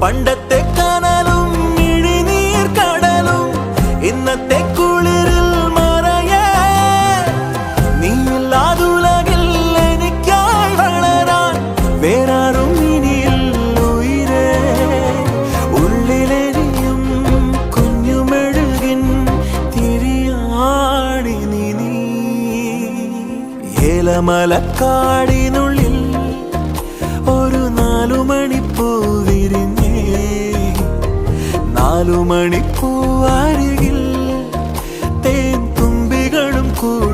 പണ്ടത്തെ കനലും ഇഴിനീർ കടലും ഇന്നത്തെ കുളിരിൽ മറയേ നീയില്ലാതുലകിൽ എനിക്കായി വളരാൻ വേറാരും ഇനിയില്ല ഉയിരേ ഉള്ളിലെരിയും കുഞ്ഞുമെഴുകിൻ തിരിയാണി നീ ഏലമലക്കാടിനുള്ളിൽ ഒരു 4 മണിപ്പൂ വിരിഞ്ഞേ 4 മണിപ്പൂ അരികിൽ തേൻ തുമ്പികളും കൂടി